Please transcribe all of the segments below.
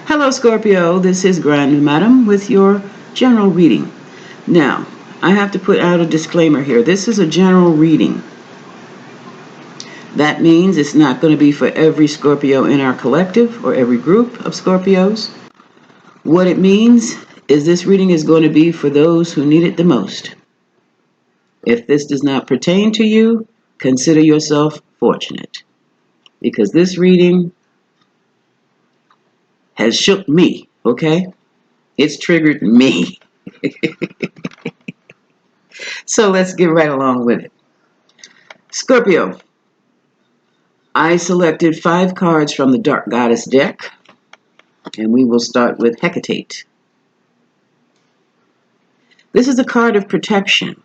Hello, Scorpio. This is Grand Madam with your general reading. Now, I have to put out a disclaimer here. This is a general reading. That means it's not going to be for every Scorpio in our collective or every group of Scorpios. What it means is this reading is going to be for those who need it the most. If this does not pertain to you, consider yourself fortunate, because this reading has shook me, okay? It's triggered me. So let's get right along with it. Scorpio, I selected 5 cards from the Dark Goddess deck, and we will start with Hecate. This is a card of protection.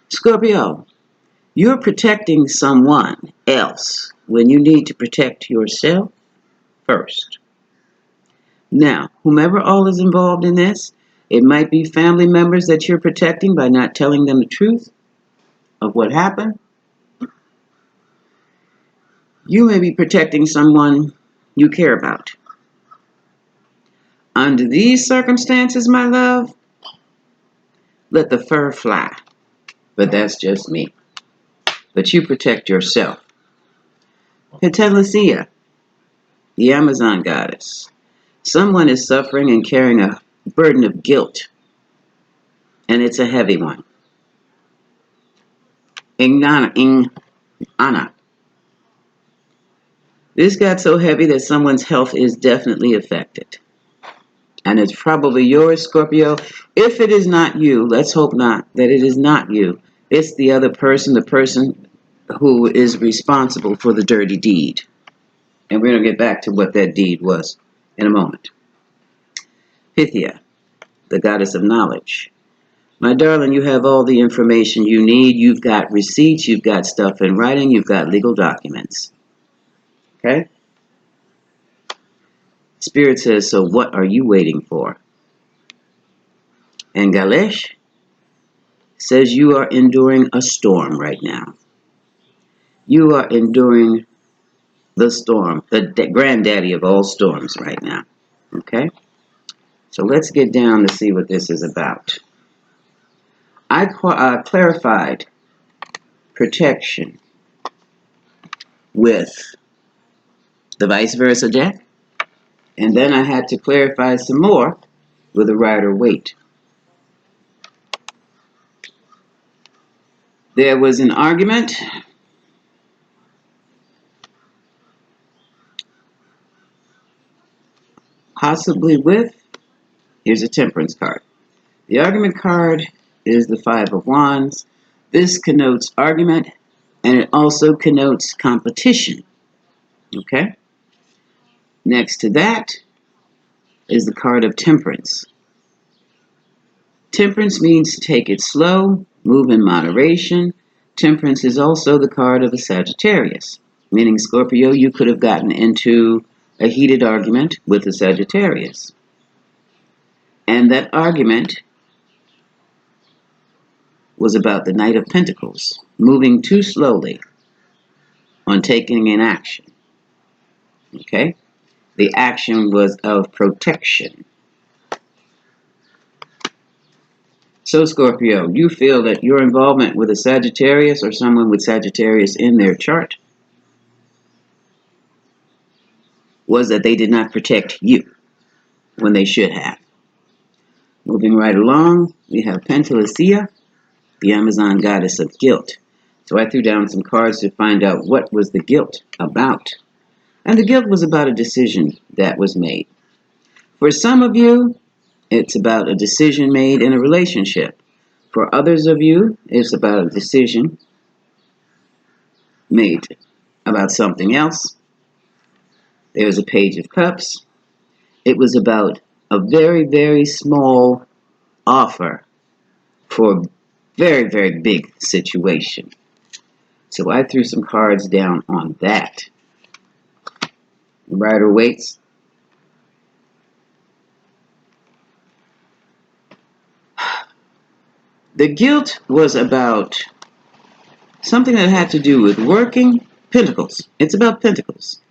Scorpio, you're protecting someone else when you need to protect yourself first. Now, whomever all is involved in this, it might be family members that you're protecting by not telling them the truth of what happened. You may be protecting someone you care about. Under these circumstances, my love, let the fur fly. But that's just me. But you protect yourself. Petalacia, the Amazon goddess. Someone is suffering and carrying a burden of guilt, and it's a heavy one. Ingana. This got so heavy that someone's health is definitely affected. And it's probably yours, Scorpio. If it is not you, let's hope not, that it is not you. It's the other person, the person who is responsible for the dirty deed. And we're going to get back to what that deed was in a moment. Pythia, the goddess of knowledge. My darling, you have all the information you need. You've got receipts, you've got stuff in writing, you've got legal documents. Okay? Spirit says, so what are you waiting for? And Galesh says you are enduring a storm right now. You are enduring the storm, the granddaddy of all storms right now. Okay? So let's get down to see what this is about. I clarified protection with the vice versa deck, and then I had to clarify some more with a Rider-Waite. There was an argument possibly with, here's a Temperance card. The argument card is the 5 of Wands. This connotes argument, and it also connotes competition. Okay? Next to that is the card of Temperance. Temperance means to take it slow, move in moderation. Temperance is also the card of the Sagittarius, meaning, Scorpio, you could have gotten into a heated argument with the Sagittarius. And that argument was about the Knight of Pentacles, moving too slowly on taking an action. Okay? The action was of protection. So, Scorpio, you feel that your involvement with a Sagittarius or someone with Sagittarius in their chart was that they did not protect you when they should have. Moving right along, we have Petalacia, the Amazon goddess of guilt. So I threw down some cards to find out what was the guilt about. And the guilt was about a decision that was made. For some of you, it's about a decision made in a relationship. For others of you, it's about a decision made about something else. There's a Page of Cups. It was about a very, very small offer for a very, very big situation. So I threw some cards down on that. Rider-Waite. The guilt was about something that had to do with working pentacles. It's about pentacles.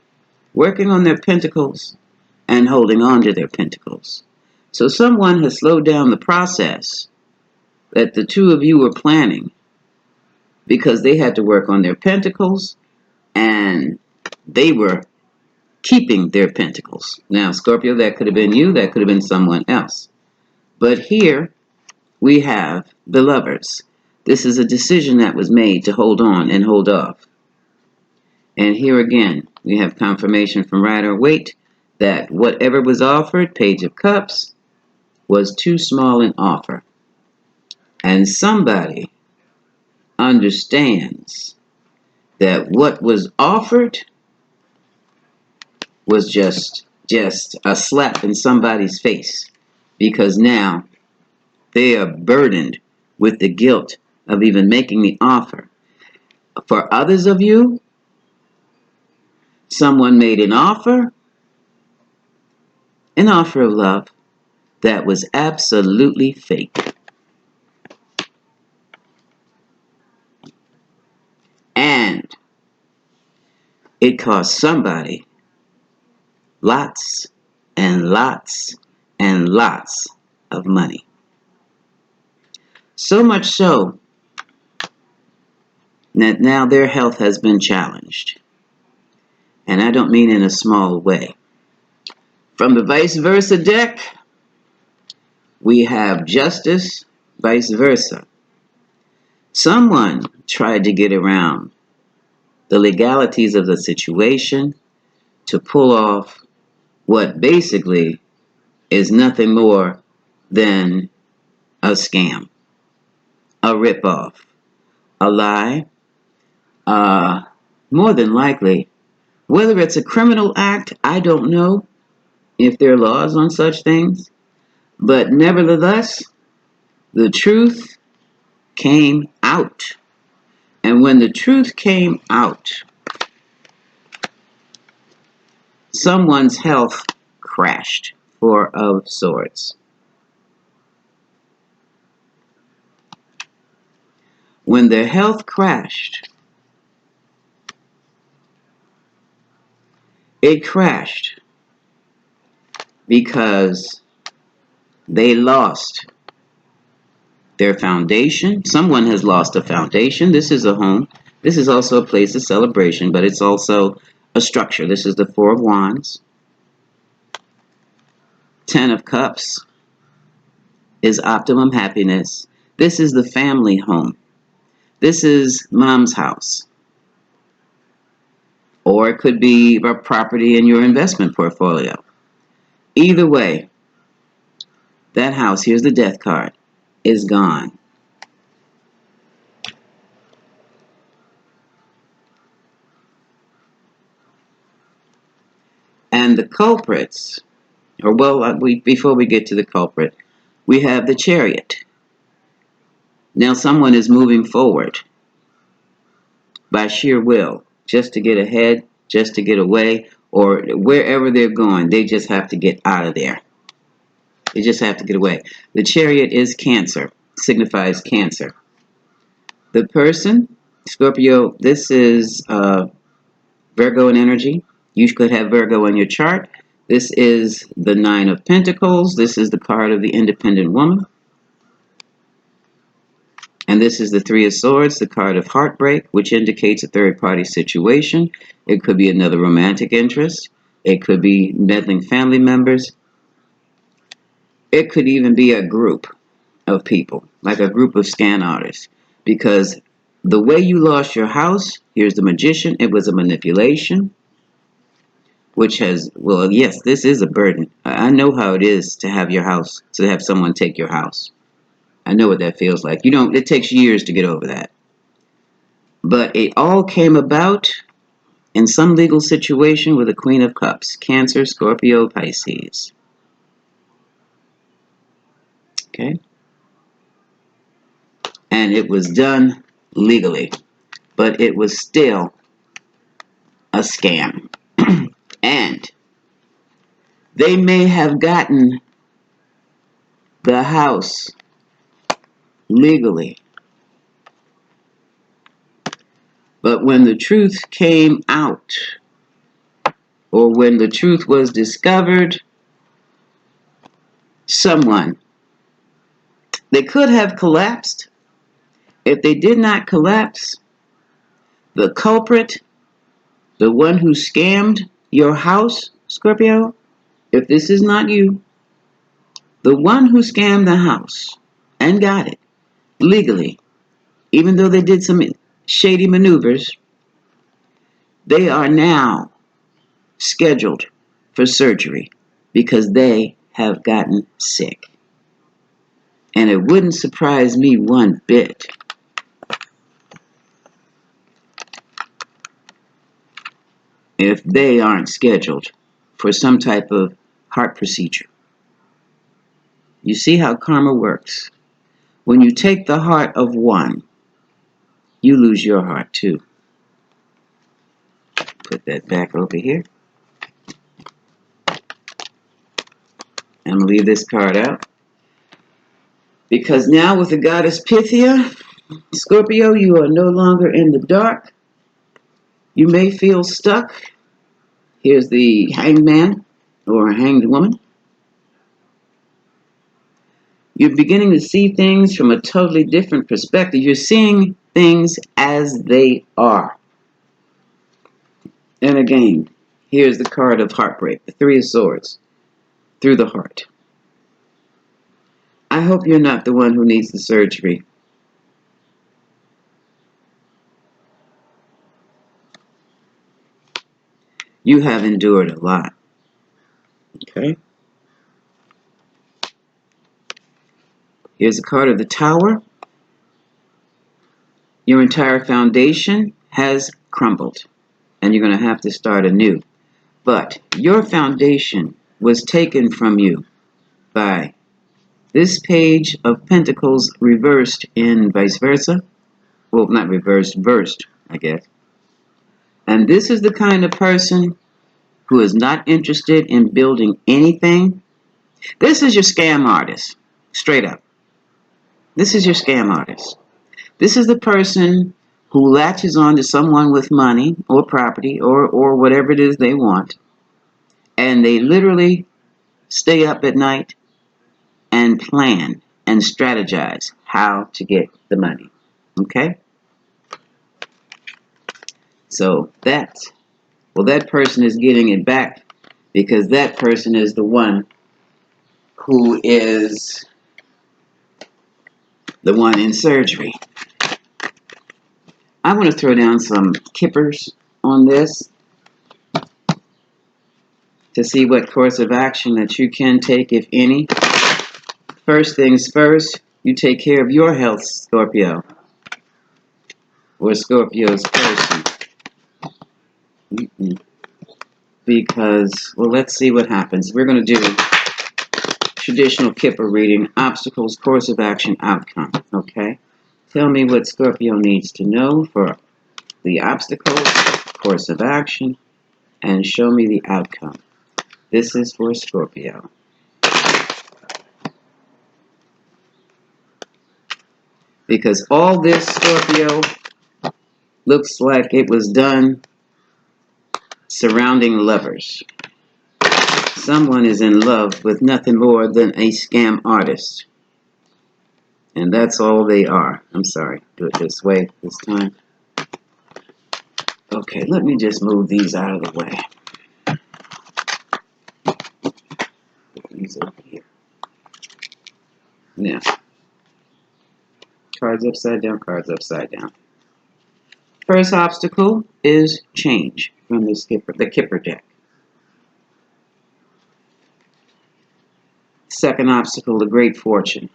Working on their pentacles and holding on to their pentacles. So someone has slowed down the process that the two of you were planning because they had to work on their pentacles and they were keeping their pentacles. Now, Scorpio, that could have been you, that could have been someone else. But here we have the Lovers. This is a decision that was made to hold on and hold off. And here again, we have confirmation from Rider-Waite that whatever was offered, Page of Cups, was too small an offer. And somebody understands that what was offered was just a slap in somebody's face, because now they are burdened with the guilt of even making the offer. For others of you, someone made an offer of love that was absolutely fake. And it cost somebody lots and lots and lots of money. So much so that now their health has been challenged. And I don't mean in a small way. From the vice versa deck, we have Justice, vice versa. Someone tried to get around the legalities of the situation to pull off what basically is nothing more than a scam, a ripoff, a lie. More than likely, whether it's a criminal act, I don't know if there are laws on such things, but nevertheless, the truth came out. And when the truth came out, someone's health crashed, Four of Swords. When their health crashed, it crashed because they lost their foundation. Someone has lost a foundation. This is a home. This is also a place of celebration, but it's also a structure. This is the Four of Wands. Ten of Cups is optimum happiness. This is the family home. This is mom's house. Or it could be a property in your investment portfolio. Either way, that house, here's the Death card, is gone. And the culprits, before we get to the culprit, we have the Chariot. Now someone is moving forward by sheer will, just to get ahead, just to get away, or wherever they're going, they just have to get out of there. They just have to get away. The Chariot is Cancer, signifies Cancer. The person, Scorpio, this is Virgo in energy. You could have Virgo in your chart. This is the Nine of Pentacles. This is the card of the independent woman. And this is the Three of Swords, the card of heartbreak, which indicates a third-party situation. It could be another romantic interest. It could be meddling family members. It could even be a group of people, like a group of scan artists. Because the way you lost your house, here's the Magician, it was a manipulation, which has, well, yes, this is a burden. I know how it is to have your house, to have someone take your house. I know what that feels like. It takes years to get over that. But it all came about in some legal situation with the Queen of Cups. Cancer, Scorpio, Pisces. Okay? And it was done legally. But it was still a scam. And they may have gotten the house legally. But when the truth came out, or when the truth was discovered, someone, they could have collapsed. If they did not collapse, the culprit, the one who scammed your house, Scorpio, if this is not you, the one who scammed the house and got it legally, even though they did some shady maneuvers, they are now scheduled for surgery because they have gotten sick. And it wouldn't surprise me one bit if they aren't scheduled for some type of heart procedure. You see how karma works. When you take the heart of one, you lose your heart too. Put that back over here. I'm going to leave this card out. Because now with the goddess Pythia, Scorpio, you are no longer in the dark. You may feel stuck. Here's the hanged man or hanged woman. You're beginning to see things from a totally different perspective. You're seeing things as they are. And again, here's the card of heartbreak, the Three of Swords, through the heart. I hope you're not the one who needs the surgery. You have endured a lot. Okay? Here's a card of the Tower. Your entire foundation has crumbled, and you're going to have to start anew. But your foundation was taken from you by this Page of Pentacles reversed in vice versa. Well, not reversed, versed, I guess. And this is the kind of person who is not interested in building anything. This is your scam artist, straight up. This is your scam artist. This is the person who latches on to someone with money or property or whatever it is they want, and they literally stay up at night and plan and strategize how to get the money. Okay? So that person is getting it back because that person is the one who is the one in surgery. I want to throw down some kippers on this to see what course of action that you can take, if any. First things first, you take care of your health, Scorpio, or Scorpio's person. Because, well, let's see what happens. We're going to do traditional kipper reading, obstacles, course of action, outcome, okay? Tell me what Scorpio needs to know for the obstacles, course of action, and show me the outcome. This is for Scorpio. Because all this, Scorpio, looks like it was done surrounding lovers. Someone is in love with nothing more than a scam artist. And that's all they are. I'm sorry. Do it this way this time. Okay, let me just move these out of the way. Put these over here. Now, cards upside down, cards upside down. First obstacle is change from the Kipper deck. Second obstacle, the Great Fortune.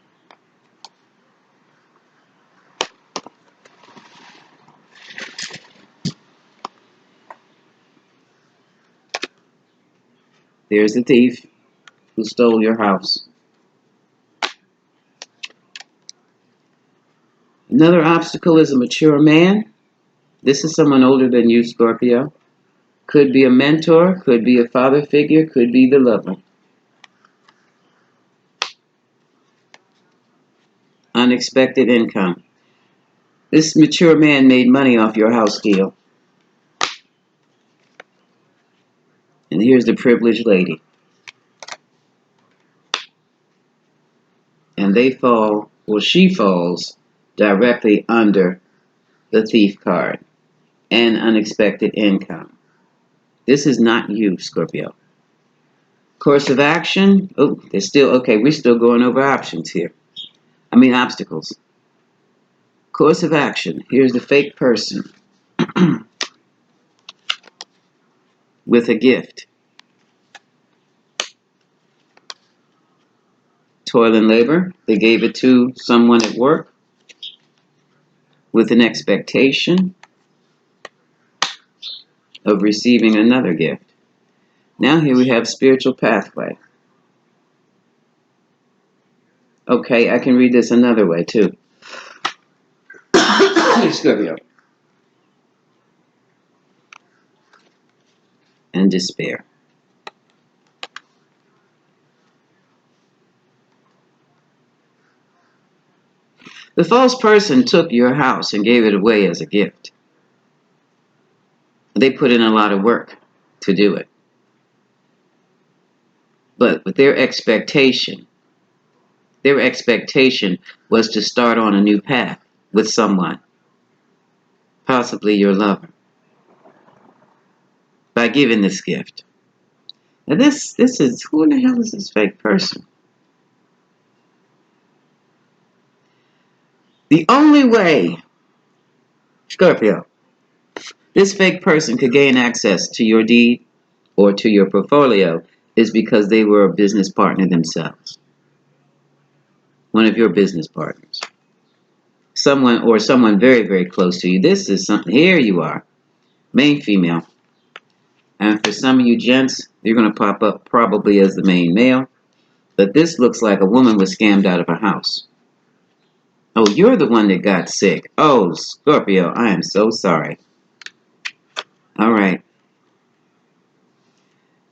There's the thief who stole your house. Another obstacle is a mature man. This is someone older than you, Scorpio. Could be a mentor, could be a father figure, could be the lover. Unexpected income. This mature man made money off your house deal. And here's the privileged lady. And they fall, well, she falls directly under the thief card and unexpected income. This is not you, Scorpio. Course of action. Oh, they're still, okay, we're still going over options here. Obstacles. Course of action. Here's the fake person with a gift. Toil and labor. They gave it to someone at work with an expectation of receiving another gift. Now here we have spiritual pathway. Okay, I can read this another way too. Scorpio. And despair. The false person took your house and gave it away as a gift. They put in a lot of work to do it. But with their expectation was to start on a new path with someone, possibly your lover, by giving this gift. Now this is, who in the hell is this fake person? The only way, Scorpio, this fake person could gain access to your deed or to your portfolio is because they were a business partner themselves. One of your business partners. Someone very, very close to you. This is something, here you are, main female. And for some of you gents, you're going to pop up probably as the main male. But this looks like a woman was scammed out of her house. Oh, you're the one that got sick. Oh, Scorpio, I am so sorry. All right.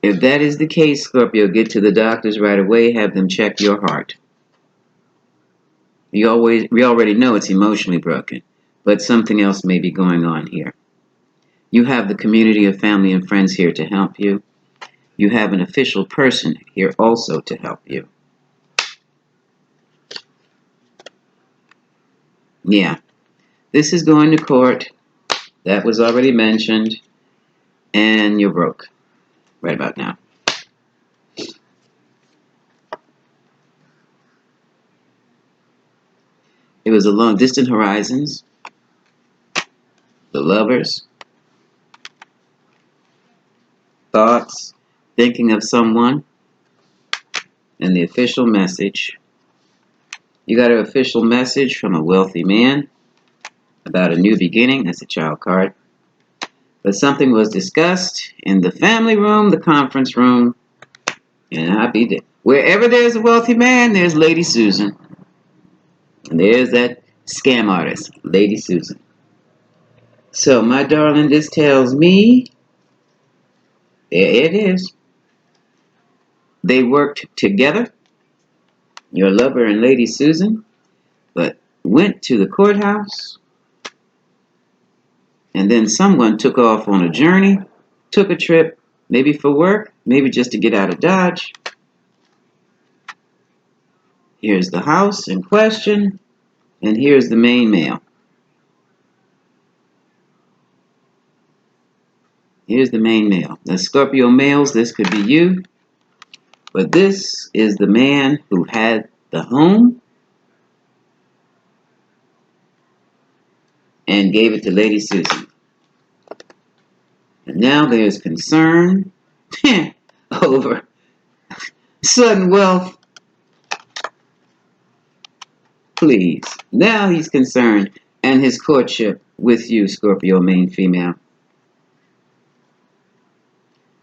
If that is the case, Scorpio, get to the doctors right away. Have them check your heart. We already know it's emotionally broken, but something else may be going on here. You have the community of family and friends here to help you. You have an official person here also to help you. Yeah, this is going to court. That was already mentioned. And you're broke right about now. It was along distant horizons, the lovers, thoughts, thinking of someone, and the official message. You got an official message from a wealthy man about a new beginning. That's a child card. But something was discussed in the family room, the conference room, and happy day. Wherever there's a wealthy man, there's Lady Susan. And there's that scam artist, Lady Susan. So, my darling, this tells me, there it is. They worked together, your lover and Lady Susan, but went to the courthouse, and then someone took off on a journey, took a trip, maybe for work, maybe just to get out of Dodge. Here's the house in question, and here's the main male. Here's the main male. The Scorpio males, this could be you, but this is the man who had the home and gave it to Lady Susan. And now there's concern over sudden wealth. Please. Now he's concerned, and his courtship with you, Scorpio main female.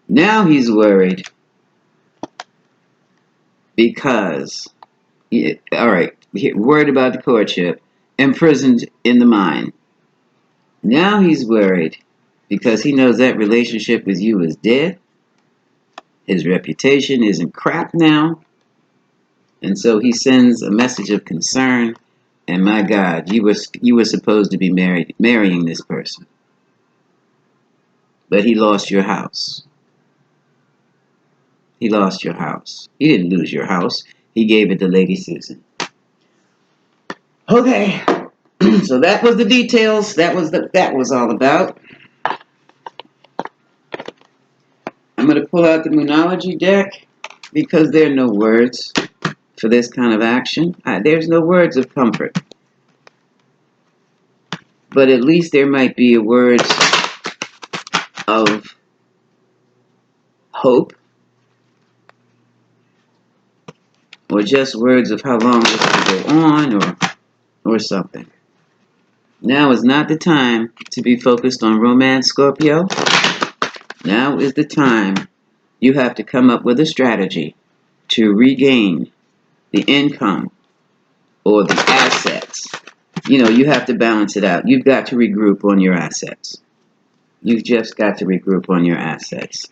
Now he's worried because, all right, worried about the courtship, imprisoned in the mind. Now he's worried because he knows that relationship with you is dead. His reputation isn't crap now. And so he sends a message of concern. And my God, you were supposed to be marrying this person. But he lost your house. He lost your house. He didn't lose your house. He gave it to Lady Susan. Okay. So that was the details. That was all about. I'm going to pull out the Moonology deck because there are no words for this kind of action. There's no words of comfort. But at least there might be words of hope, or just words of how long this will go on, or something. Now is not the time to be focused on romance, Scorpio. Now is the time you have to come up with a strategy to regain the income or the assets. You have to balance it out. You've got to regroup on your assets. You've just got to regroup on your assets.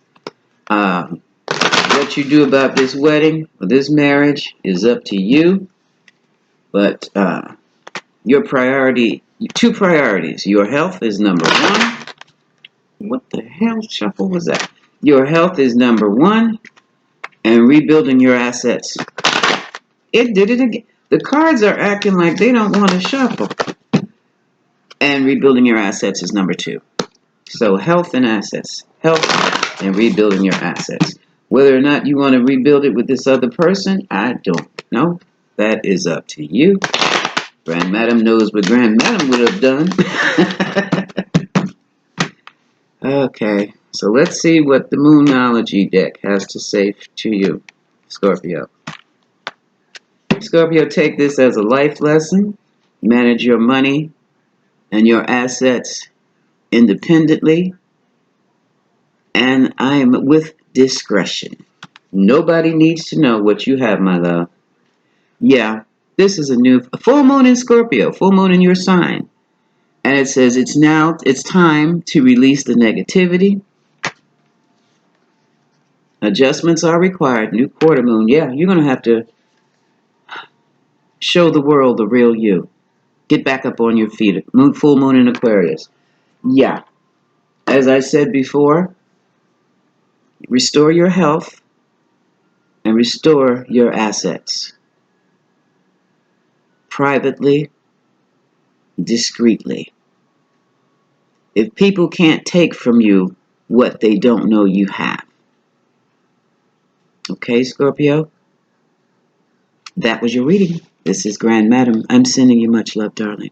What you do about this wedding or this marriage is up to you. But your priority, two priorities. Your health is number one. What the hell shuffle was that? Your health is number one, and rebuilding your assets. It did it again. The cards are acting like they don't want to shuffle. And rebuilding your assets is number two. So health and assets. Health and rebuilding your assets. Whether or not you want to rebuild it with this other person, I don't know. That is up to you. Grand Madam knows what Grand Madam would have done. Okay, so let's see what the Moonology deck has to say to you, Scorpio. Scorpio, take this as a life lesson. Manage your money and your assets independently, and I am with discretion. Nobody needs to know what you have, my love. Yeah, this is a full moon in Scorpio, full moon in your sign. And it says it's time to release the negativity. Adjustments are required. New quarter moon. Yeah, you're going to have to show the world the real you. Get back up on your feet. Full moon in Aquarius. Yeah. As I said before, restore your health and restore your assets. Privately, discreetly. If people can't take from you what they don't know you have. Okay, Scorpio? That was your reading. This is Grand Madam. I'm sending you much love, darling.